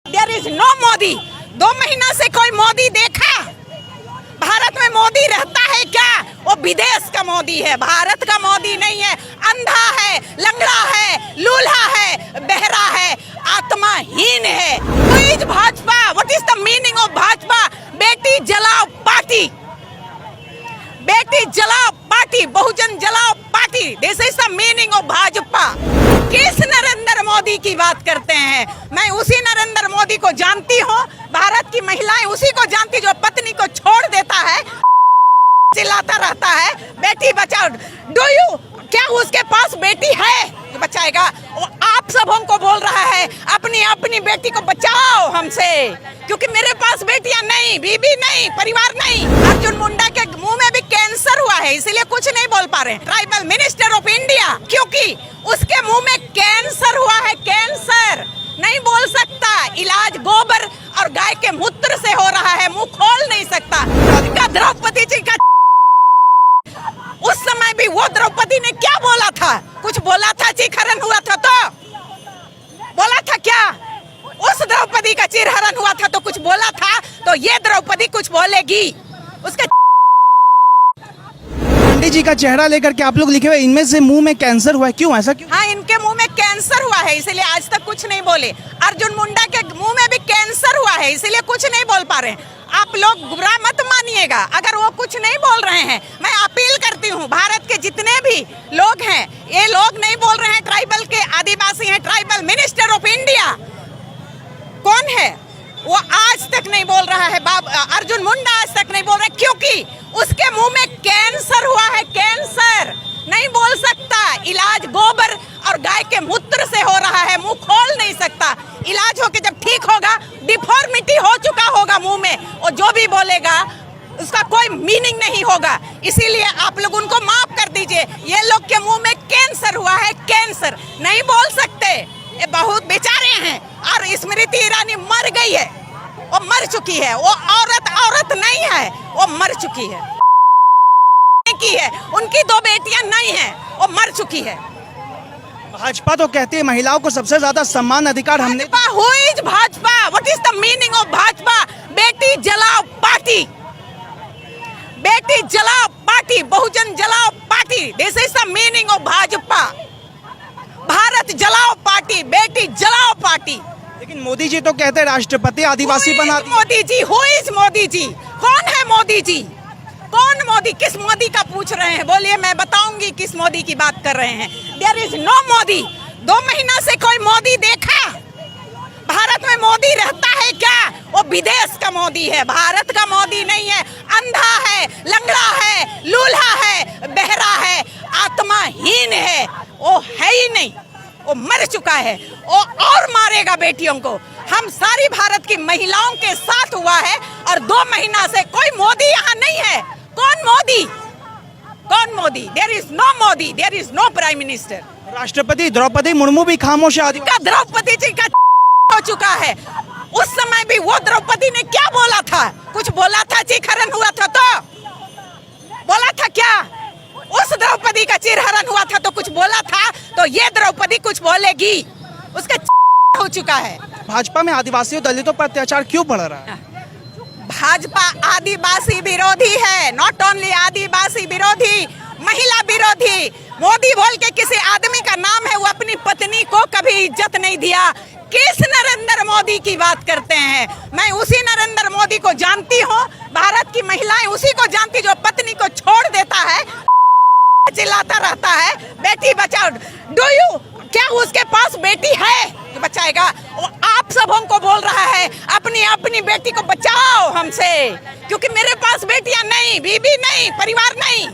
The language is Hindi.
There is no Modi. 2 महीना से कोई मोदी देखा? भारत में मोदी रहता है क्या? वो विदेश का मोदी है, भारत का मोदी नहीं है। अंधा है, लंगड़ा है, लूल्हा है, बहरा है, आत्माहीन है। Who is Bhajpa? What is the meaning of Bhajpa? बेटी जलाओ पार्टी, बेटी जलाओ पार्टी, बहुजन जलाओ party. This is the meaning of Bhajpa. किस नरेंद्र मोदी की बात करते हैं? मैं उसी नरेंद्र मोदी को जानती हूँ, भारत की महिलाएं उसी को जानती जो पत्नी को छोड़ देता है, चिल्लाता रहता है बेटी बचाओ। डू यू, क्या उसके पास बेटी है जो बचाएगा? वो आप सब हमको बोल रहा है अपनी अपनी बेटी को बचाओ हमसे, क्योंकि मेरे पास बेटियां नहीं, बीबी नहीं, परिवार नहीं। अर्जुन मुंडा के मुंह में भी कैंसर हुआ है, इसीलिए कुछ नहीं बोल पा रहे। ट्राइबल मिनिस्टर ऑफ इंडिया, क्योंकि उसके मुंह में कैंसर हुआ है, कैंसर नहीं बोल सकता। इलाज गोबर और गाय के मूत्र से हो रहा है, मुंह खोल नहीं सकता। उनका द्रौपदी जी का उस समय भी वो द्रौपदी ने क्या बोला था? कुछ बोला था? चीरहरण हुआ था तो बोला था क्या? उस द्रौपदी का चीरहरण हुआ था तो कुछ बोला था? तो ये द्रौपदी कुछ बोलेगी? उसका पंडित जी का चेहरा लेकर के आप लोग लिखे हुए, इनमें से मुंह में कैंसर हुआ है, क्यों ऐसा क्यों? हाँ, इनके मुंह में कैंसर हुआ है, इसलिए आज तक कुछ नहीं बोले। अर्जुन मुंडा के मुंह में भी कैंसर हुआ है, इसलिए कुछ नहीं बोल पा रहे। आप लोग बुरा मत मानिएगा अगर वो कुछ नहीं बोल रहे हैं। मैं अपील करती हूँ, भारत के जितने भी लोग हैं, ये लोग नहीं बोल रहे हैं, ट्राइबल के आदिवासी हैं। ट्राइबल मिनिस्टर ऑफ इंडिया कौन है? वो आज तक नहीं बोल रहा है। अर्जुन मुंडा आज तक नहीं बोल रहे, क्योंकि उसके मुंह में कैंसर हुआ है, कैंसर नहीं बोल सकता। इलाज गोबर और गाय के मूत्र से हो रहा है, मुंह खोल नहीं सकता। इलाज होके जब ठीक होगा, डिफॉर्मिटी हो चुका होगा मुंह में, और जो भी बोलेगा उसका कोई मीनिंग नहीं होगा। इसीलिए आप लोग उनको माफ कर दीजिए। ये लोग के मुंह में कैंसर हुआ है, कैंसर नहीं बोल सकते। ये बहुत बेचारे हैं। और स्मृति ईरानी मर गई है, वो मर चुकी है। वो औरत नहीं है, वो मर चुकी है। की है, उनकी 2 बेटियां नहीं हैं, वो मर चुकी है। भाजपा तो कहती है महिलाओं को सबसे ज्यादा सम्मान अधिकार हमने। Who is Bhajpa? What is the meaning of Bhajpa? बेटी जलाओ पार्टी, बेटी जलाओ पार्टी, बहुजन जलाओ party. This is the meaning of Bhajpa. Bharat जलाओ पार्टी, बेटी जलाओ पार्टी। लेकिन मोदी जी तो कहते हैं राष्ट्रपति आदिवासी बना दिए। Modi ji, who is Modi ji? कौन है मोदी जी? कौन मोदी? किस मोदी का पूछ रहे हैं? बोलिए, मैं बताऊंगी किस मोदी की बात कर रहे हैं। There is no Modi. 2 महीना से कोई मोदी देखा? भारत में मोदी रहता है क्या? वो विदेश का मोदी है, भारत का मोदी नहीं है। अंधा है, लंगड़ा है, लूल्हा है, बहरा है, आत्माहीन है, वो है ही नहीं, वो मर चुका है। वो और मारेगा बेटियों को। हम सारी भारत की महिलाओं के साथ हुआ है, और 2 महीना से कोई मोदी यहाँ नहीं है। कौन मोदी? कौन Modi? There is no Modi, there is no prime minister. राष्ट्रपति द्रौपदी मुर्मू भी खामोश है। का द्रौपदी जी का हो चुका है। उस समय भी वो द्रौपदी ने क्या बोला था? कुछ बोला था? चीरहरण हुआ था तो बोला था क्या? उस द्रौपदी का चीरहरण हुआ था तो कुछ बोला था? तो ये द्रौपदी कुछ बोलेगी? उसका हो चुका है। भाजपा में आदिवासियों दलितों पर अत्याचार क्यों बढ़ रहा है? भाजपा आदिवासी विरोधी है, नॉट ओनली आदिवासी विरोधी, महिला विरोधी। मोदी बोल के किसी आदमी का नाम है, वो अपनी पत्नी को कभी इज्जत नहीं दिया। किस नरेंद्र मोदी की बात करते हैं? मैं उसी नरेंद्र मोदी को जानती हूँ, भारत की महिलाएं उसी को जानती जो पत्नी को छोड़ देता है, चिल्लाता रहता है बेटी बचाओ। डू यू, क्या उसके पास बेटी है जो बचाएगा? वो आप सब हमको बोल रहा है अपनी अपनी बेटी को बचाओ हमसे, क्योंकि मेरे पास बेटियां नहीं, बीबी नहीं, परिवार नहीं।